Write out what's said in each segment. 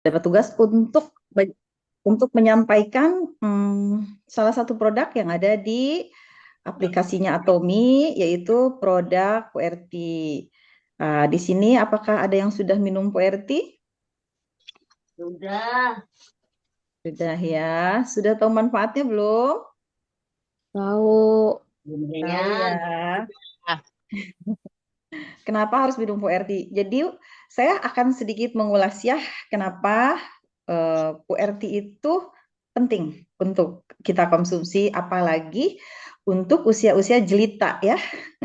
dapat tugas untuk menyampaikan salah satu produk yang ada di aplikasinya Atomi, yaitu produk QWERTY. Di sini apakah ada yang sudah minum QWERTY? Sudah. Sudah ya. Sudah tahu manfaatnya belum? Tahu. Tahu ya. Lumayan. Ah, Kenapa harus minum QWERTY? Jadi saya akan sedikit mengulas ya kenapa QWERTY itu penting untuk kita konsumsi, apalagi untuk usia-usia jelita ya,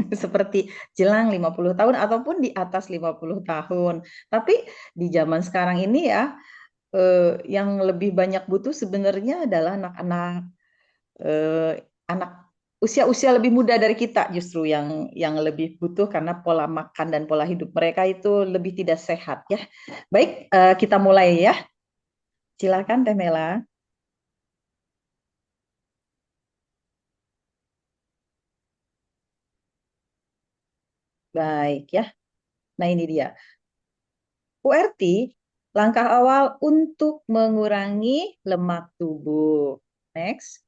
seperti jelang 50 tahun ataupun di atas 50 tahun. Tapi di zaman sekarang ini ya, yang lebih banyak butuh sebenarnya adalah anak-anak, anak usia-usia lebih muda dari kita justru yang lebih butuh karena pola makan dan pola hidup mereka itu lebih tidak sehat ya. Baik, kita mulai ya. Silakan Teh Mela. Baik ya. Nah ini dia. QWERTY, langkah awal untuk mengurangi lemak tubuh. Next.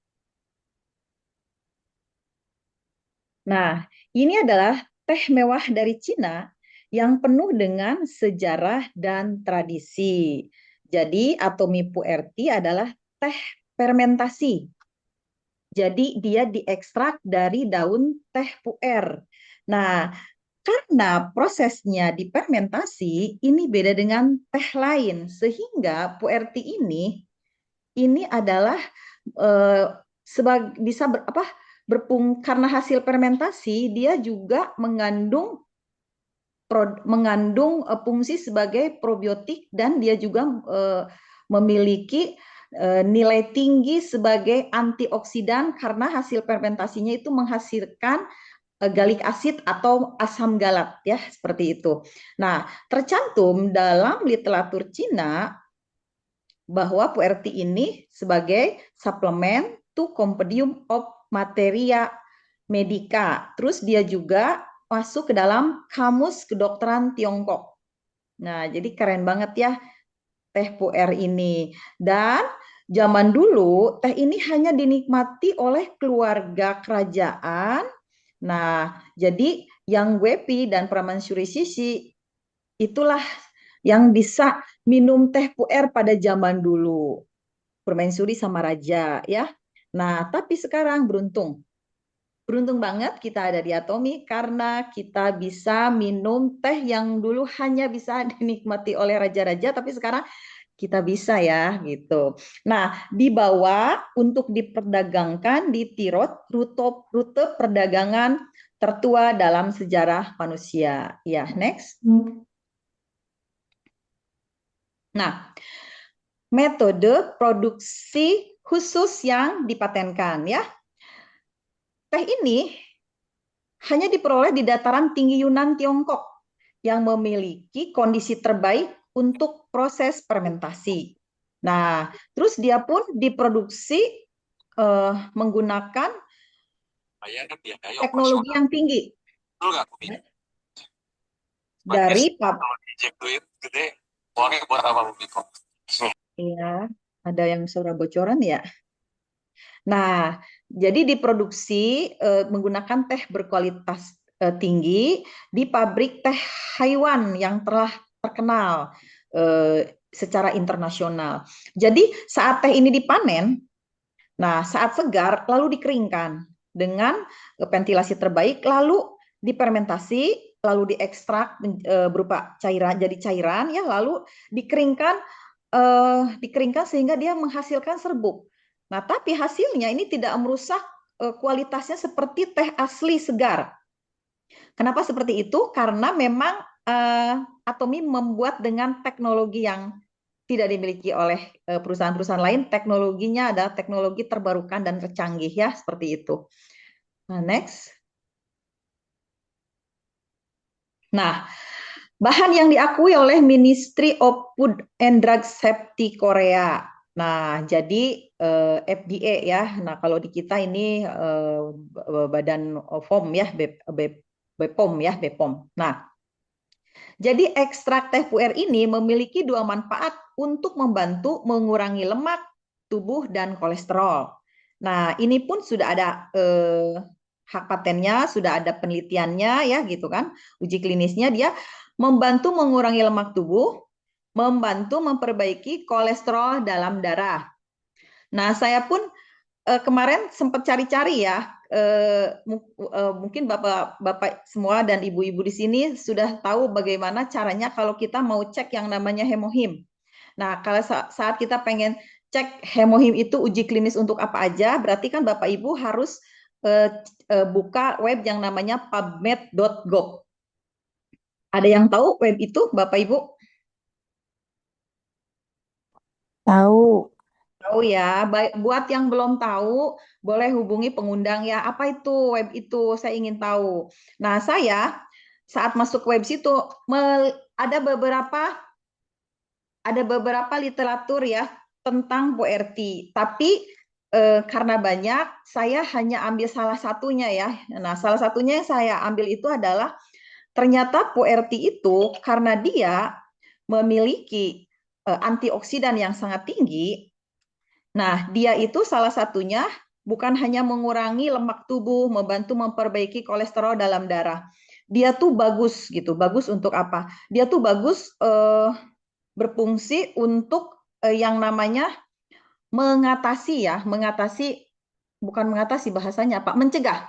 Nah, ini adalah teh mewah dari Cina yang penuh dengan sejarah dan tradisi. Jadi, Atomi Puerti adalah teh fermentasi. Jadi, dia diekstrak dari daun teh puer. Nah, karena prosesnya difermentasi, ini beda dengan teh lain, sehingga Puerti ini adalah eh, bisa karena hasil fermentasi dia juga mengandung fungsi sebagai probiotik dan dia juga memiliki nilai tinggi sebagai antioksidan karena hasil fermentasinya itu menghasilkan galik asid atau asam galat ya seperti itu. Nah, tercantum dalam literatur Cina bahwa Puerti ini sebagai suplemen to compendium of materia medica. Terus dia juga masuk ke dalam kamus kedokteran Tiongkok. Nah, jadi keren banget ya teh puer ini. Dan zaman dulu teh ini hanya dinikmati oleh keluarga kerajaan. Nah, jadi yang Wepi dan Permansuri Sisi itulah yang bisa minum teh puer pada zaman dulu. Permaisuri sama raja ya. Nah, tapi sekarang beruntung. Beruntung banget kita ada di Atomi karena kita bisa minum teh yang dulu hanya bisa dinikmati oleh raja-raja, tapi sekarang kita bisa ya gitu. Nah, dibawa untuk diperdagangkan di Tirot, rute perdagangan tertua dalam sejarah manusia. Ya, next. Nah, metode produksi khusus yang dipatenkan ya. Teh ini hanya diperoleh di dataran tinggi Yunan Tiongkok yang memiliki kondisi terbaik untuk proses fermentasi. Nah, terus dia pun diproduksi menggunakan teknologi yang tinggi dari ya, ada yang suara bocoran ya. Nah, jadi diproduksi menggunakan teh berkualitas tinggi di pabrik teh Haiwan yang telah terkenal secara internasional. Jadi saat teh ini dipanen, nah saat segar lalu dikeringkan dengan ventilasi terbaik, lalu difermentasi, lalu diekstrak berupa cairan jadi cairan ya, lalu dikeringkan sehingga dia menghasilkan serbuk. Nah, tapi hasilnya ini tidak merusak kualitasnya seperti teh asli segar. Kenapa seperti itu? Karena memang Atomi membuat dengan teknologi yang tidak dimiliki oleh perusahaan-perusahaan lain. Teknologinya adalah teknologi terbarukan dan tercanggih ya, seperti itu. Nah, next. Nah, bahan yang diakui oleh Ministry of Food and Drug Safety Korea. Nah, jadi FDA ya. Nah, kalau di kita ini Badan POM ya, BPOM ya, BPOM. Nah, Jadi ekstrak teh puer ini memiliki dua manfaat untuk membantu mengurangi lemak tubuh dan kolesterol. Nah, ini pun sudah ada hak patennya, sudah ada penelitiannya ya gitu kan. Uji klinisnya dia membantu mengurangi lemak tubuh, membantu memperbaiki kolesterol dalam darah. Nah, saya pun kemarin sempat cari-cari ya, mungkin bapak-bapak semua dan ibu-ibu di sini sudah tahu bagaimana caranya kalau kita mau cek yang namanya hemohim. Nah, kalau saat kita pengen cek hemohim itu uji klinis untuk apa aja, berarti kan bapak ibu harus buka web yang namanya pubmed.gov. Ada yang tahu web itu, bapak ibu? Tahu. Tahu ya, buat yang belum tahu, boleh hubungi pengundang ya. Apa itu web itu? Saya ingin tahu. Nah, saya saat masuk web situ ada beberapa literatur ya tentang PRT. Tapi karena banyak, saya hanya ambil salah satunya ya. Nah, salah satunya yang saya ambil itu adalah ternyata PRT itu karena dia memiliki antioksidan yang sangat tinggi. Nah, dia itu salah satunya bukan hanya mengurangi lemak tubuh, membantu memperbaiki kolesterol dalam darah. Dia tuh bagus gitu. Bagus untuk apa? Dia tuh bagus berfungsi untuk yang namanya mengatasi ya, mengatasi bukan mengatasi bahasanya Pak, mencegah.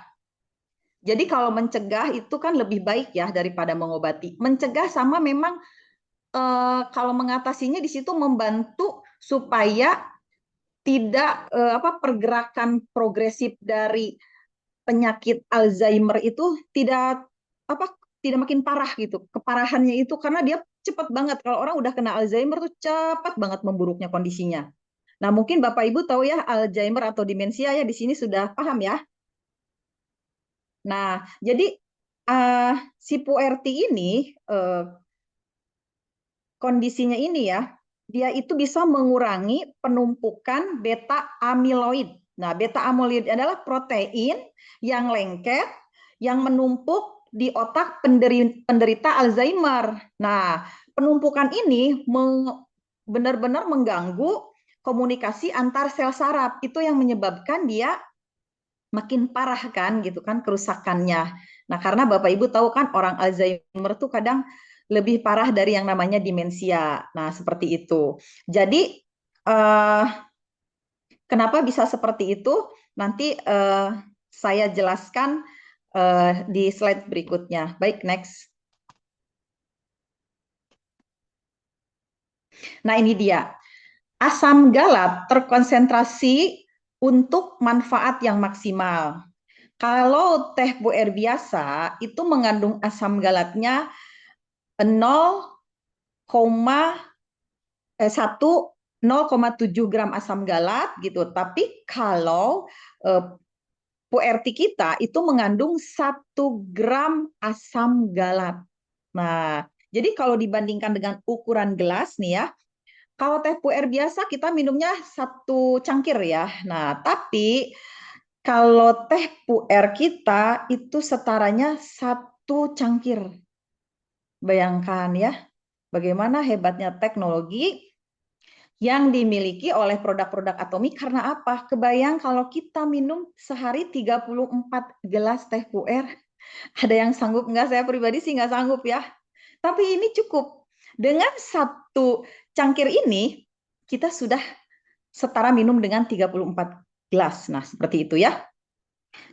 Jadi kalau mencegah itu kan lebih baik ya daripada mengobati. Mencegah sama memang kalau mengatasinya di situ membantu supaya tidak pergerakan progresif dari penyakit Alzheimer itu tidak makin parah gitu. Keparahannya itu karena dia cepat banget. Kalau orang udah kena Alzheimer tuh cepat banget memburuknya kondisinya. Nah, mungkin Bapak Ibu tahu ya Alzheimer atau demensia ya di sini sudah paham ya. Nah, jadi si PuRT ini kondisinya ini ya, dia itu bisa mengurangi penumpukan beta amiloid. Nah, beta amiloid adalah protein yang lengket yang menumpuk di otak penderita Alzheimer. Nah, penumpukan ini benar-benar mengganggu komunikasi antar sel saraf. Itu yang menyebabkan dia makin parah kan gitu kan kerusakannya. Nah, karena Bapak Ibu tahu kan orang Alzheimer tuh kadang lebih parah dari yang namanya demensia. Nah, seperti itu. Jadi eh, kenapa bisa seperti itu? Nanti saya jelaskan di slide berikutnya. Baik, next. Nah, ini dia. Asam galat terkonsentrasi untuk manfaat yang maksimal. Kalau teh puer biasa itu mengandung asam galatnya 0,7 gram asam galat gitu. Tapi kalau eh, puerti kita itu mengandung 1 gram asam galat. Nah, jadi kalau dibandingkan dengan ukuran gelas nih ya, kalau teh puer biasa kita minumnya 1 cangkir ya. Nah, tapi kalau teh puer kita itu setaranya 1 cangkir. Bayangkan ya, bagaimana hebatnya teknologi yang dimiliki oleh produk-produk Atomi karena apa? Kebayang kalau kita minum sehari 34 gelas teh puer. Ada yang sanggup nggak? Saya pribadi sih nggak sanggup ya. Tapi ini cukup. Dengan 1 cangkir ini, kita sudah setara minum dengan 34 gelas. Nah, seperti itu ya.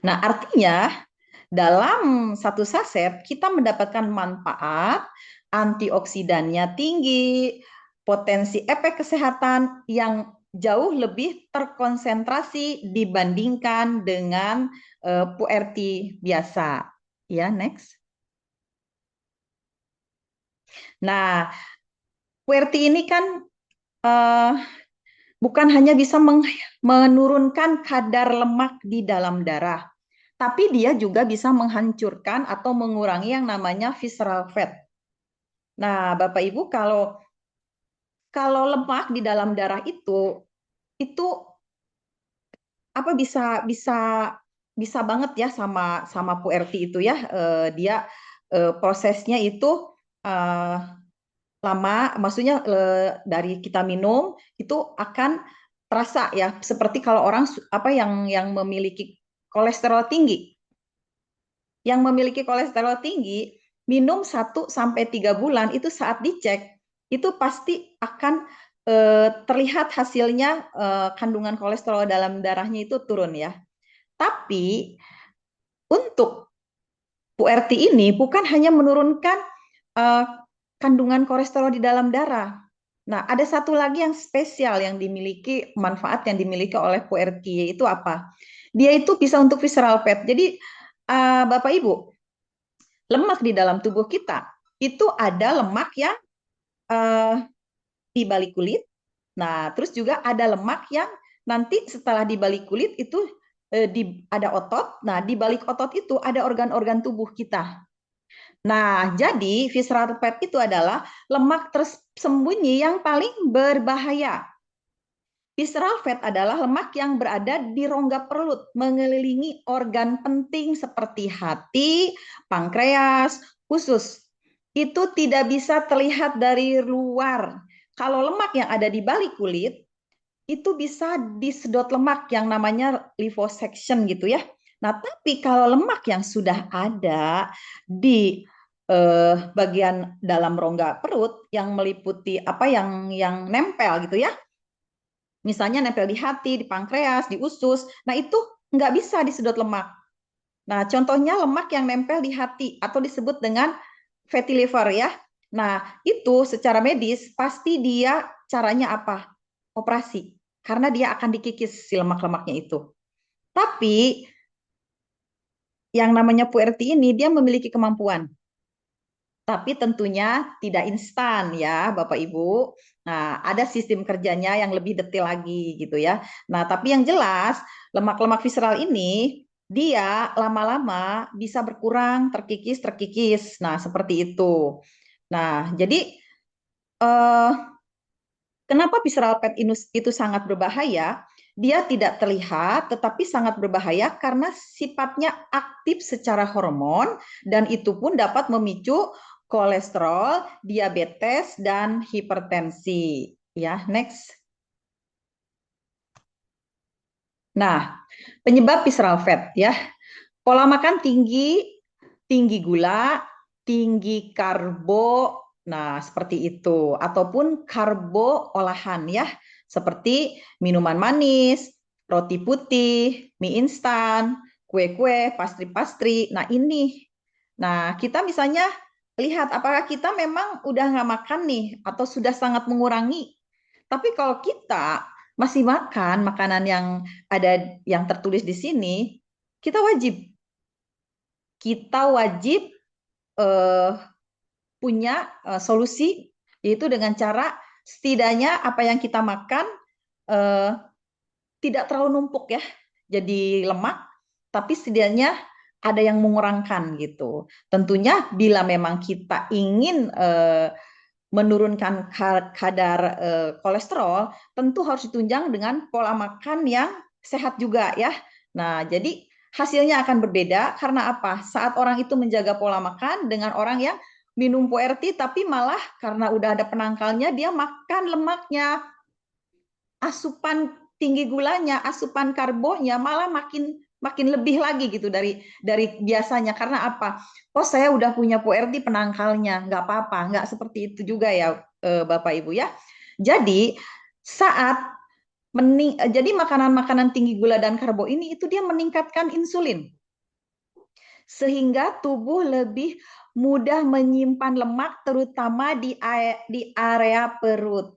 Nah, artinya dalam 1 saset kita mendapatkan manfaat antioksidannya tinggi, potensi efek kesehatan yang jauh lebih terkonsentrasi dibandingkan dengan PuRT biasa. Ya, next. Nah, PuRT ini kan uh, bukan hanya bisa menurunkan kadar lemak di dalam darah, tapi dia juga bisa menghancurkan atau mengurangi yang namanya visceral fat. Nah, Bapak Ibu, kalau kalau lemak di dalam darah itu apa bisa banget ya sama sama PuRT itu ya. Dia prosesnya itu eh, lama, maksudnya dari kita minum itu akan terasa ya, seperti kalau orang apa yang memiliki kolesterol tinggi. Yang memiliki kolesterol tinggi, minum 1 sampai 3 bulan itu saat dicek, itu pasti akan terlihat hasilnya kandungan kolesterol dalam darahnya itu turun ya. Tapi untuk PURT ini bukan hanya menurunkan uh, kandungan kolesterol di dalam darah. Nah, ada satu lagi yang spesial yang dimiliki, manfaat yang dimiliki oleh PURT, yaitu apa? Dia itu bisa untuk visceral fat. Jadi, Bapak Ibu, lemak di dalam tubuh kita itu ada lemak yang uh, di balik kulit. Nah, terus juga ada lemak yang nanti setelah di balik kulit itu ada otot. Nah, di balik otot itu ada organ-organ tubuh kita. Nah, jadi visceral fat itu adalah lemak tersembunyi yang paling berbahaya. Visceral fat adalah lemak yang berada di rongga perut, mengelilingi organ penting seperti hati, pankreas, usus. Itu tidak bisa terlihat dari luar. Kalau lemak yang ada di balik kulit, itu bisa disedot lemak yang namanya liposuction gitu ya. Nah, tapi kalau lemak yang sudah ada di bagian dalam rongga perut yang meliputi apa yang nempel gitu ya, misalnya nempel di hati, di pankreas, di usus, nah itu nggak bisa disedot lemak. Nah, contohnya lemak yang nempel di hati atau disebut dengan fatty liver ya. Nah, itu secara medis pasti dia caranya apa? Operasi. Karena dia akan dikikis si lemak-lemaknya itu. Tapi yang namanya PURT ini dia memiliki kemampuan. Tapi tentunya tidak instan ya, Bapak Ibu. Nah, ada sistem kerjanya yang lebih detail lagi gitu ya. Nah, tapi yang jelas lemak-lemak visceral ini dia lama-lama bisa berkurang, terkikis, terkikis. Nah, seperti itu. Nah, jadi eh, kenapa visceral fat itu sangat berbahaya? Dia tidak terlihat, tetapi sangat berbahaya karena sifatnya aktif secara hormon dan itu pun dapat memicu kolesterol, diabetes, dan hipertensi. Ya, next. Nah, penyebab visceral fat ya. Pola makan tinggi, tinggi gula, tinggi karbo, nah seperti itu. Ataupun karbo olahan ya, seperti minuman manis, roti putih, mie instan, kue-kue, pastry-pastry. Nah ini, nah kita misalnya lihat apakah kita memang udah nggak makan nih atau sudah sangat mengurangi. Tapi kalau kita masih makan makanan yang ada yang tertulis di sini, kita wajib kita wajib eh, punya solusi, yaitu dengan cara setidaknya apa yang kita makan eh, tidak terlalu numpuk ya, jadi lemak, tapi setidaknya ada yang mengurangkan gitu. Tentunya bila memang kita ingin menurunkan kadar kolesterol, tentu harus ditunjang dengan pola makan yang sehat juga ya. Nah, jadi hasilnya akan berbeda karena apa? Saat orang itu menjaga pola makan dengan orang yang minum PURT tapi malah karena udah ada penangkalnya dia makan lemaknya, asupan tinggi gulanya, asupan karbonya malah makin makin lebih lagi gitu dari biasanya. Karena apa? Oh saya udah punya PURT penangkalnya, nggak apa-apa, nggak seperti itu juga ya Bapak Ibu ya. Jadi saat jadi makanan-makanan tinggi gula dan karbo ini itu dia meningkatkan insulin sehingga tubuh lebih mudah menyimpan lemak terutama di area perut.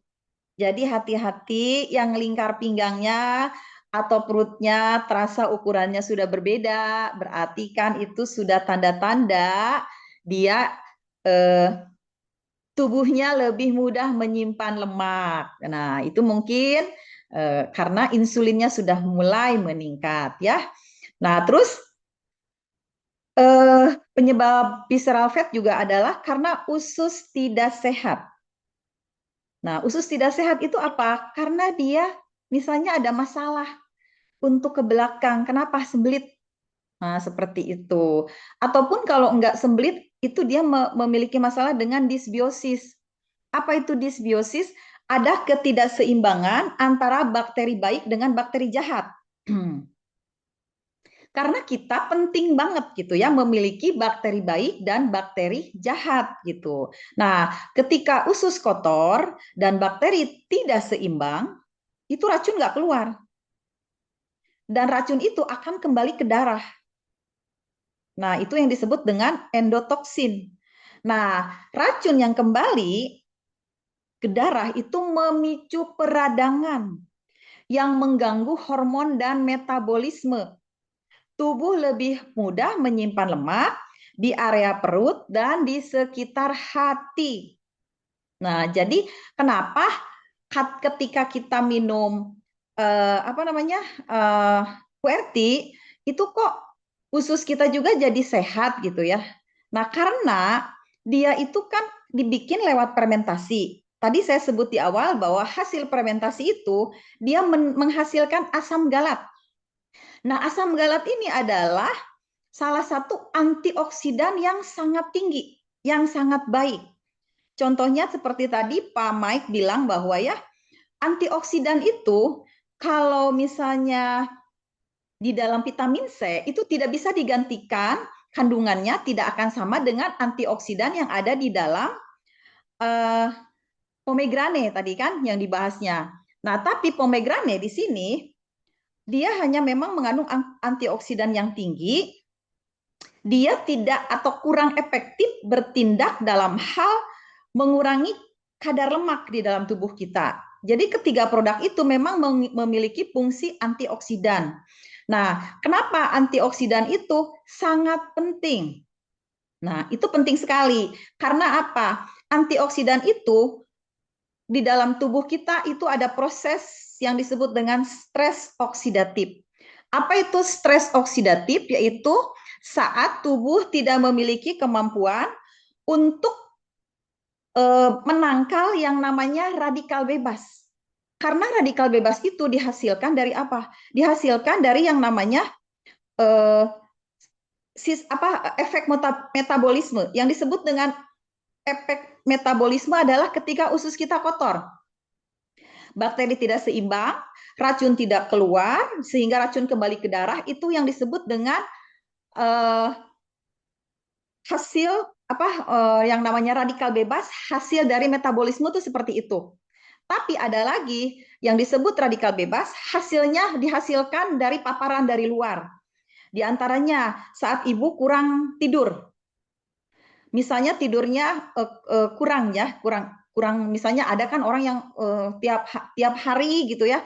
Jadi hati-hati yang lingkar pinggangnya atau perutnya terasa ukurannya sudah berbeda, berarti kan itu sudah tanda-tanda dia eh, tubuhnya lebih mudah menyimpan lemak. Nah, itu mungkin karena insulinnya sudah mulai meningkat ya. Nah, terus penyebab visceral fat juga adalah karena usus tidak sehat. Nah, usus tidak sehat itu apa? Karena dia misalnya ada masalah untuk ke belakang. Kenapa? Sembelit. Nah, seperti itu. Ataupun kalau enggak sembelit, itu dia memiliki masalah dengan disbiosis. Apa itu disbiosis? Ada ketidakseimbangan antara bakteri baik dengan bakteri jahat. Karena kita penting banget gitu ya memiliki bakteri baik dan bakteri jahat gitu. Nah, ketika usus kotor dan bakteri tidak seimbang, itu racun nggak keluar. Dan racun itu akan kembali ke darah. Nah, itu yang disebut dengan endotoksin. Nah, racun yang kembali ke darah itu memicu peradangan yang mengganggu hormon dan metabolisme. Tubuh lebih mudah menyimpan lemak di area perut dan di sekitar hati. Nah, jadi kenapa ketika kita minum apa namanya QRT itu kok usus kita juga jadi sehat gitu ya. Nah, karena dia itu kan dibikin lewat fermentasi. Tadi saya sebut di awal bahwa hasil fermentasi itu dia menghasilkan asam galat. Nah, asam galat ini adalah salah satu antioksidan yang sangat tinggi, yang sangat baik. Contohnya seperti tadi Pak Mike bilang bahwa ya antioksidan itu kalau misalnya di dalam vitamin C itu tidak bisa digantikan, kandungannya tidak akan sama dengan antioksidan yang ada di dalam uh, pomegranate tadi kan yang dibahasnya. Nah, tapi pomegranate di sini dia hanya memang mengandung antioksidan yang tinggi, dia tidak atau kurang efektif bertindak dalam hal mengurangi kadar lemak di dalam tubuh kita. Jadi ketiga produk itu memang memiliki fungsi antioksidan. Nah, kenapa antioksidan itu sangat penting? Nah, itu penting sekali. Karena apa? Antioksidan itu di dalam tubuh kita itu ada proses yang disebut dengan stres oksidatif. Apa itu stres oksidatif? Yaitu saat tubuh tidak memiliki kemampuan untuk menangkal yang namanya radikal bebas. Karena radikal bebas itu dihasilkan dari apa? Dihasilkan dari yang namanya eh, efek metabolisme. Yang disebut dengan efek metabolisme adalah ketika usus kita kotor. Bakteri tidak seimbang, racun tidak keluar, sehingga racun kembali ke darah, itu yang disebut dengan uh, hasil yang namanya radikal bebas, hasil dari metabolisme itu seperti itu. Tapi ada lagi yang disebut radikal bebas, hasilnya dihasilkan dari paparan dari luar. Di antaranya saat ibu kurang tidur. Misalnya tidurnya kurang ya, kurang misalnya ada kan orang yang tiap hari gitu ya,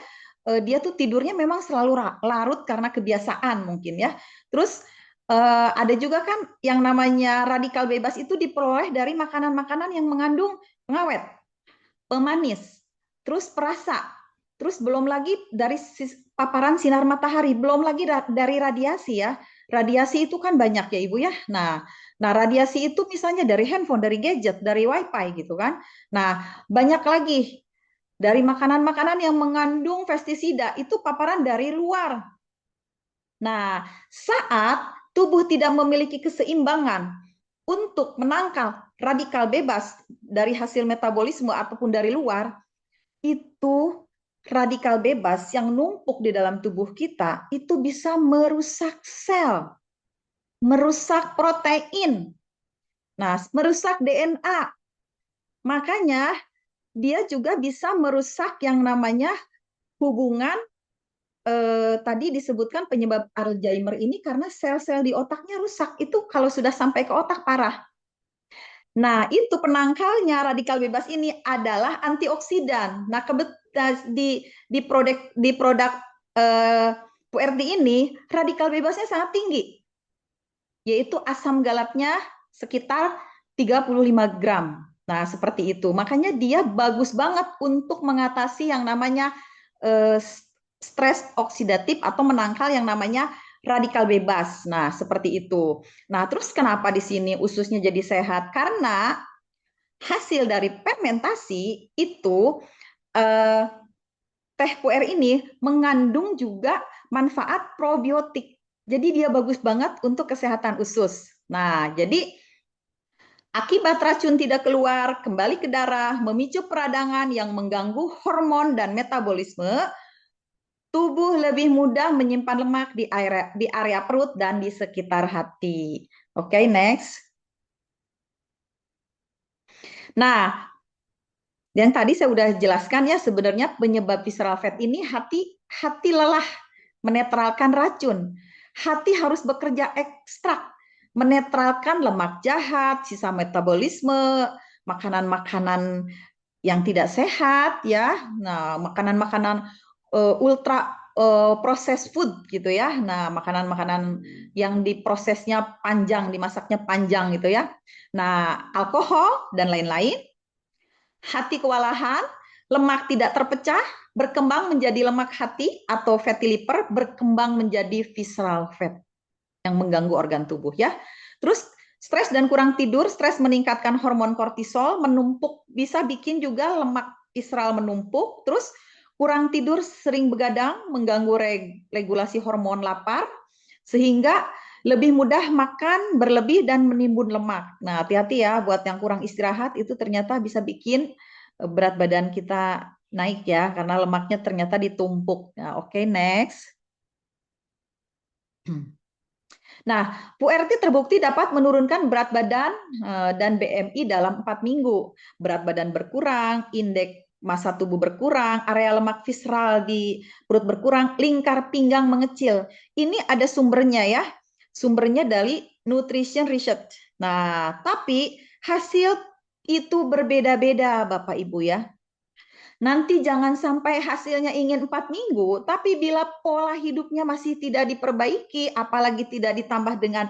dia tuh tidurnya memang selalu larut karena kebiasaan mungkin ya. Terus ada juga kan yang namanya radikal bebas itu diperoleh dari makanan-makanan yang mengandung pengawet, pemanis, terus perasa, terus belum lagi dari paparan sinar matahari, belum lagi dari radiasi ya. Radiasi itu kan banyak ya Ibu ya. Nah, radiasi itu misalnya dari handphone, dari gadget, dari wifi gitu kan. Nah, banyak lagi dari makanan-makanan yang mengandung pestisida itu paparan dari luar. Nah, saat tubuh tidak memiliki keseimbangan untuk menangkal radikal bebas dari hasil metabolisme ataupun dari luar, itu radikal bebas yang numpuk di dalam tubuh kita itu bisa merusak sel, merusak protein, nah merusak DNA. Makanya dia juga bisa merusak yang namanya hubungan tadi disebutkan penyebab Alzheimer ini karena sel-sel di otaknya rusak. Itu kalau sudah sampai ke otak parah. Nah, itu penangkalnya radikal bebas ini adalah antioksidan. Nah, di produk QRT ini radikal bebasnya sangat tinggi, yaitu asam galatnya sekitar 35 gram. Nah, seperti itu. Makanya dia bagus banget untuk mengatasi yang namanya stres oksidatif atau menangkal yang namanya radikal bebas. Nah, seperti itu. Nah, terus kenapa di sini ususnya jadi sehat? Karena hasil dari fermentasi itu teh puer ini mengandung juga manfaat probiotik. Jadi dia bagus banget untuk kesehatan usus. Nah, jadi Akibat racun tidak keluar, kembali ke darah, memicu peradangan yang mengganggu hormon dan metabolisme, tubuh lebih mudah menyimpan lemak di area perut dan di sekitar hati. Oke, next. Nah, yang tadi saya sudah jelaskan ya, sebenarnya penyebab visceral fat ini hati lelah menetralkan racun. Hati harus bekerja ekstrak, menetralkan lemak jahat, sisa metabolisme, makanan-makanan yang tidak sehat ya. Nah, makanan-makanan ultra processed food gitu ya. Nah, makanan-makanan yang diprosesnya panjang, dimasaknya panjang gitu ya. Nah, alkohol dan lain-lain. Hati kewalahan, lemak tidak terpecah, berkembang menjadi lemak hati atau fatty liver, berkembang menjadi visceral fat yang mengganggu organ tubuh ya. Terus stres dan kurang tidur, stres meningkatkan hormon kortisol, menumpuk, bisa bikin juga lemak visceral menumpuk. Terus kurang tidur, sering begadang, mengganggu regulasi hormon lapar, sehingga lebih mudah makan berlebih dan menimbun lemak. Nah, hati-hati ya buat yang kurang istirahat, itu ternyata bisa bikin berat badan kita naik ya, karena lemaknya ternyata ditumpuk. Nah, oke, next. Nah, PURT terbukti dapat menurunkan berat badan dan BMI dalam 4 minggu. Berat badan berkurang, indeks massa tubuh berkurang, area lemak visceral di perut berkurang, lingkar pinggang mengecil. Ini ada sumbernya ya. Sumbernya dari Nutrition Research. Nah, tapi hasil itu berbeda-beda Bapak Ibu ya. Nanti jangan sampai hasilnya ingin 4 minggu, tapi bila pola hidupnya masih tidak diperbaiki, apalagi tidak ditambah dengan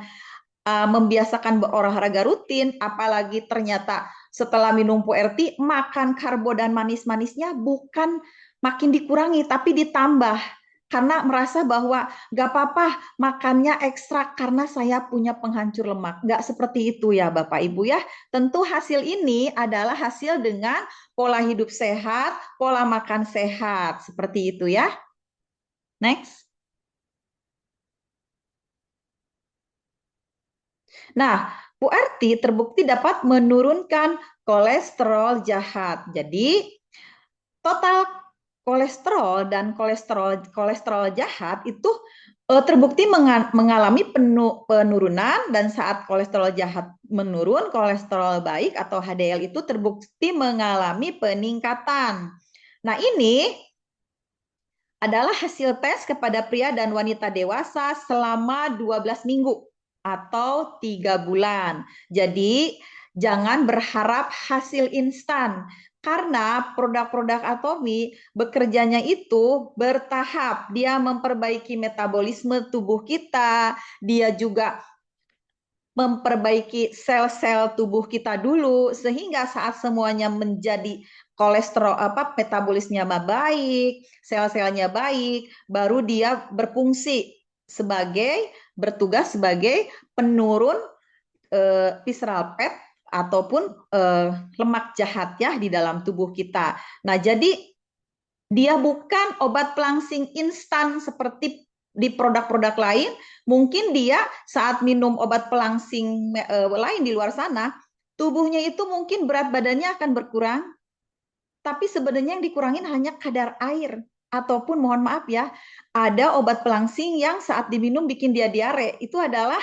membiasakan berolahraga rutin, apalagi ternyata setelah minum PURT, makan karbo dan manis-manisnya bukan makin dikurangi, tapi ditambah. Karena merasa bahwa gak apa-apa makannya ekstra karena saya punya penghancur lemak. Gak seperti itu ya Bapak Ibu ya. Tentu hasil ini adalah hasil dengan pola hidup sehat, pola makan sehat. Seperti itu ya. Next. Nah, PURT terbukti dapat menurunkan kolesterol jahat. Jadi, total kolesterol dan kolesterol jahat itu terbukti mengalami penurunan, dan saat kolesterol jahat menurun, kolesterol baik atau HDL itu terbukti mengalami peningkatan. Nah, ini adalah hasil tes kepada pria dan wanita dewasa selama 12 minggu atau 3 bulan. Jadi, jangan berharap hasil instan karena produk-produk Atomi bekerjanya itu bertahap. Dia memperbaiki metabolisme tubuh kita, dia juga memperbaiki sel-sel tubuh kita dulu sehingga saat semuanya menjadi kolesterol metabolisnya baik, sel-selnya baik, baru dia bertugas sebagai penurun visceral fat ataupun lemak jahat ya di dalam tubuh kita. Nah, jadi dia bukan obat pelangsing instan seperti di produk-produk lain. Mungkin dia saat minum obat pelangsing lain di luar sana, tubuhnya itu mungkin berat badannya akan berkurang, tapi sebenarnya yang dikurangin hanya kadar air. Ataupun mohon maaf ya, ada obat pelangsing yang saat diminum bikin dia diare. Itu adalah,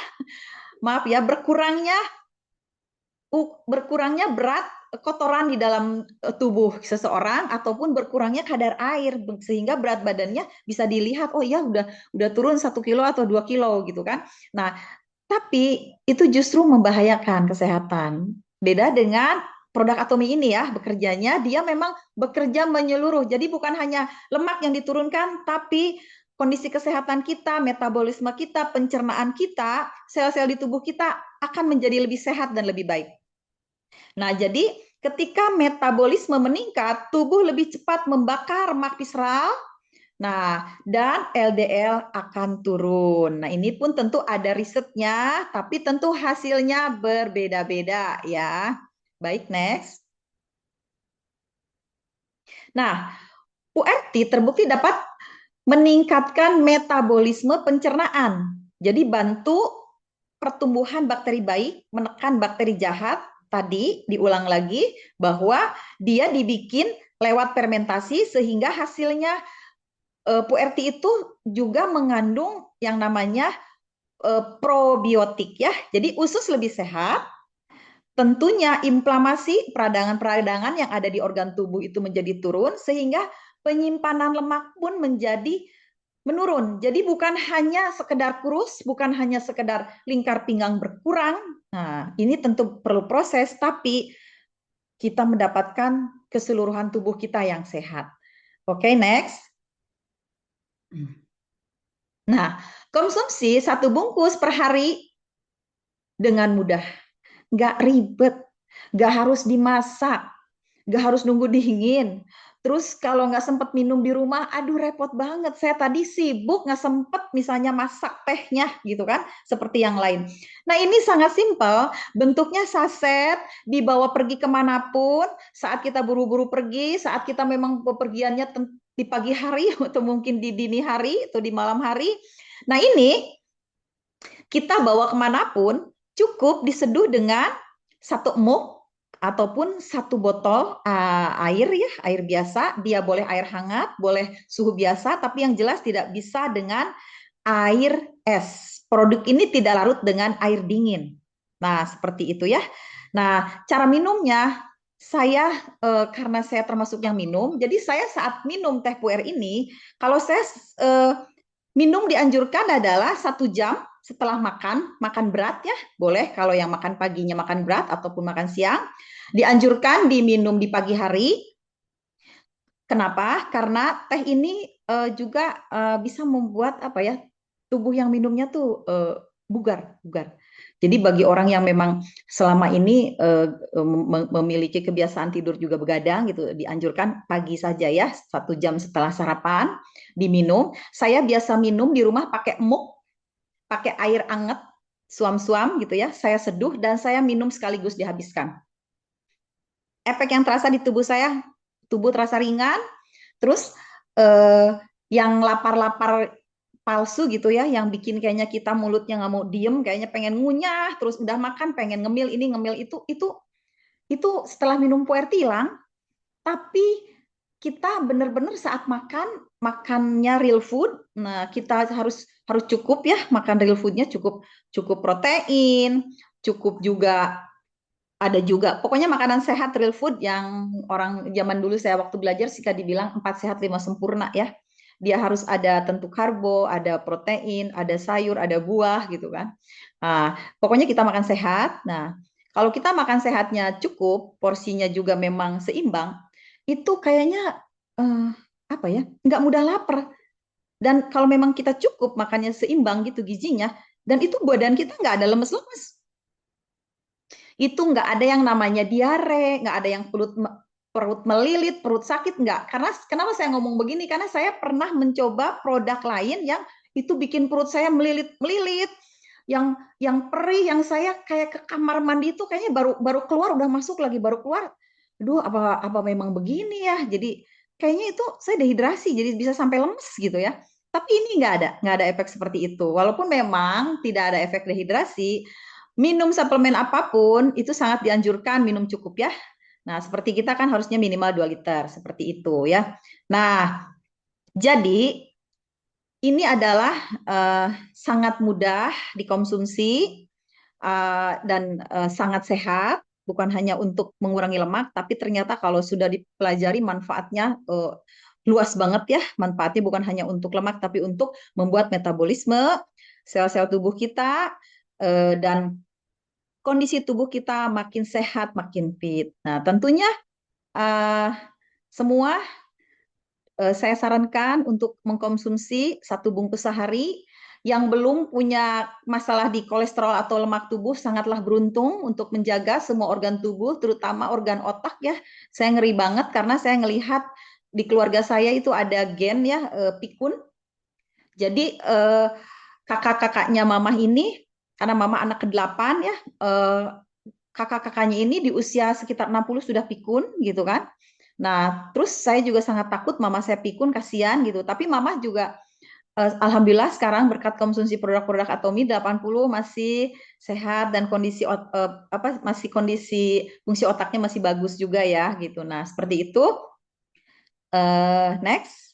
maaf ya, berkurangnya berat kotoran di dalam tubuh seseorang ataupun berkurangnya kadar air sehingga berat badannya bisa dilihat, oh ya udah turun 1 kilo atau 2 kilo gitu kan. Nah, tapi itu justru membahayakan kesehatan. Beda dengan produk Atomi ini ya, bekerjanya dia memang bekerja menyeluruh. Jadi bukan hanya lemak yang diturunkan, tapi kondisi kesehatan kita, metabolisme kita, pencernaan kita, sel-sel di tubuh kita akan menjadi lebih sehat dan lebih baik. Nah, jadi ketika metabolisme meningkat, tubuh lebih cepat membakar lemak visceral. Nah, dan LDL akan turun. Nah, ini pun tentu ada risetnya, tapi tentu hasilnya berbeda-beda ya. Baik, next. Nah, PURT terbukti dapat meningkatkan metabolisme pencernaan. Jadi bantu pertumbuhan bakteri baik, menekan bakteri jahat, tadi diulang lagi bahwa dia dibikin lewat fermentasi sehingga hasilnya puerti itu juga mengandung yang namanya probiotik ya. Jadi usus lebih sehat. Tentunya inflamasi peradangan-peradangan yang ada di organ tubuh itu menjadi turun sehingga penyimpanan lemak pun menjadi menurun. Jadi bukan hanya sekedar kurus, bukan hanya sekedar lingkar pinggang berkurang. Nah, ini tentu perlu proses, tapi kita mendapatkan keseluruhan tubuh kita yang sehat. Oke, next. Nah, konsumsi 1 bungkus per hari dengan mudah. Nggak ribet, nggak harus dimasak, nggak harus nunggu dingin. Terus kalau nggak sempet minum di rumah, aduh repot banget. Saya tadi sibuk nggak sempet misalnya masak tehnya gitu kan, seperti yang lain. Nah ini sangat simpel, bentuknya saset, dibawa pergi kemanapun, saat kita buru-buru pergi, saat kita memang bepergiannya di pagi hari atau mungkin di dini hari atau di malam hari. Nah ini kita bawa kemanapun, cukup diseduh dengan 1 mug ataupun 1 botol air ya, air biasa. Dia boleh air hangat, boleh suhu biasa, tapi yang jelas tidak bisa dengan air es. Produk ini tidak larut dengan air dingin. Nah, seperti itu ya. Nah, cara minumnya saya karena saya termasuk yang minum, jadi saya saat minum teh puer ini, kalau saya minum dianjurkan adalah 1 jam setelah makan berat ya, boleh kalau yang makan paginya makan berat ataupun makan siang, dianjurkan diminum di pagi hari. Kenapa? Karena teh ini juga bisa membuat apa ya, tubuh yang minumnya tuh bugar, bugar. Jadi bagi orang yang memang selama ini memiliki kebiasaan tidur juga begadang gitu, dianjurkan pagi saja ya, 1 jam setelah sarapan diminum. Saya biasa minum di rumah pakai mug, pakai air anget, suam-suam gitu ya. Saya seduh dan saya minum sekaligus dihabiskan. Efek yang terasa di tubuh saya, tubuh terasa ringan. Terus yang lapar-lapar palsu gitu ya, yang bikin kayaknya kita mulutnya nggak mau diem, kayaknya pengen ngunyah, terus udah makan pengen ngemil ini ngemil itu setelah minum puerti hilang. Tapi kita benar-benar saat makannya real food, nah kita harus harus cukup ya, makan real foodnya cukup cukup protein, cukup juga ada juga pokoknya makanan sehat real food yang orang zaman dulu saya waktu belajar sih dibilang 4 sehat 5 sempurna ya. Dia harus ada tentu karbo, ada protein, ada sayur, ada buah gitu kan. Nah, pokoknya kita makan sehat. Nah, kalau kita makan sehatnya cukup, porsinya juga memang seimbang, itu kayaknya eh, apa ya, nggak mudah lapar. Dan kalau memang kita cukup makannya seimbang gitu gizinya, dan itu badan kita nggak ada lemes-lemes, itu nggak ada yang namanya diare, nggak ada yang perut melilit, perut sakit, nggak. Karena kenapa saya ngomong begini? Karena saya pernah mencoba produk lain yang itu bikin perut saya melilit-melilit, yang perih, yang saya kayak ke kamar mandi itu kayaknya baru baru keluar udah masuk lagi baru keluar. Aduh, apa memang begini ya? Jadi kayaknya itu saya dehidrasi, jadi bisa sampai lemes gitu ya. Tapi ini nggak ada efek seperti itu. Walaupun memang tidak ada efek dehidrasi, minum suplemen apapun itu sangat dianjurkan minum cukup ya. Nah, seperti kita kan harusnya minimal 2 liter, seperti itu ya. Nah, jadi ini adalah sangat mudah dikonsumsi dan sangat sehat, bukan hanya untuk mengurangi lemak, tapi ternyata kalau sudah dipelajari manfaatnya luas banget ya. Manfaatnya bukan hanya untuk lemak, tapi untuk membuat metabolisme sel-sel tubuh kita dan kondisi tubuh kita makin sehat, makin fit. Nah, tentunya uh, semua saya sarankan untuk mengkonsumsi 1 bungkus sehari. Yang belum punya masalah di kolesterol atau lemak tubuh sangatlah beruntung untuk menjaga semua organ tubuh, terutama organ otak ya. Saya ngeri banget karena saya ngelihat di keluarga saya itu ada gen ya pikun. Jadi kakak-kakaknya mamah ini, karena mama anak ke-8 ya, kakak-kakaknya ini di usia sekitar 60 sudah pikun gitu kan. Nah, terus saya juga sangat takut mama saya pikun, kasihan gitu. Tapi mama juga Alhamdulillah sekarang berkat konsumsi produk-produk Atomi 80 masih sehat dan masih kondisi fungsi otaknya masih bagus juga ya gitu. Nah, seperti itu. Next.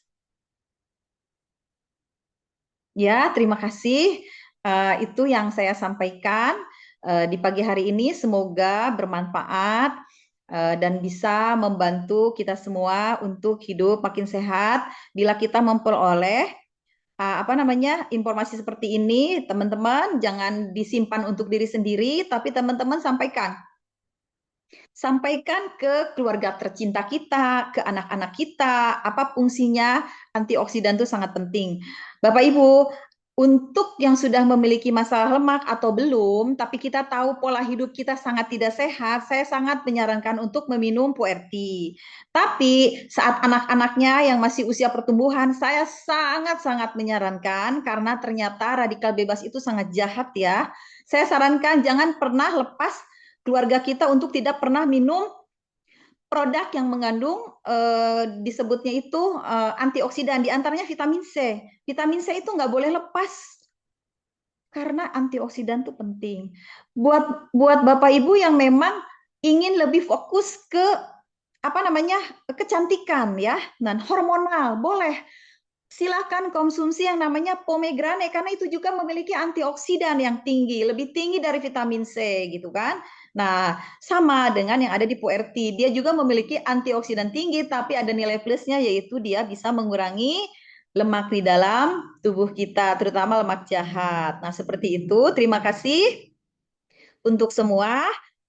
Ya, terima kasih. Itu yang saya sampaikan di pagi hari ini. Semoga bermanfaat dan bisa membantu kita semua untuk hidup makin sehat. Bila kita memperoleh informasi seperti ini, teman-teman jangan disimpan untuk diri sendiri, tapi teman-teman sampaikan ke keluarga tercinta kita, ke anak-anak kita, apa fungsinya antioksidan itu sangat penting. Bapak Ibu, untuk yang sudah memiliki masalah lemak atau belum, tapi kita tahu pola hidup kita sangat tidak sehat, saya sangat menyarankan untuk meminum puerti. Tapi saat anak-anaknya yang masih usia pertumbuhan, saya sangat-sangat menyarankan karena ternyata radikal bebas itu sangat jahat ya. Saya sarankan jangan pernah lepas keluarga kita untuk tidak pernah minum produk yang mengandung disebutnya itu antioksidan, diantaranya vitamin C. Vitamin C itu nggak boleh lepas karena antioksidan itu penting. Buat Bapak Ibu yang memang ingin lebih fokus ke kecantikan ya, dan hormonal, boleh silakan konsumsi yang namanya pomegranate karena itu juga memiliki antioksidan yang tinggi, lebih tinggi dari vitamin C gitu kan. Nah, sama dengan yang ada di puerti, dia juga memiliki antioksidan tinggi tapi ada nilai plusnya yaitu dia bisa mengurangi lemak di dalam tubuh kita, terutama lemak jahat. Nah, seperti itu. Terima kasih untuk semua.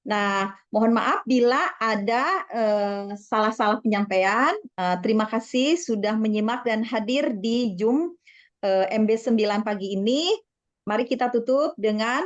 Nah, mohon maaf bila ada salah-salah penyampaian. Terima kasih sudah menyimak dan hadir di Zoom MB9 pagi ini. Mari kita tutup dengan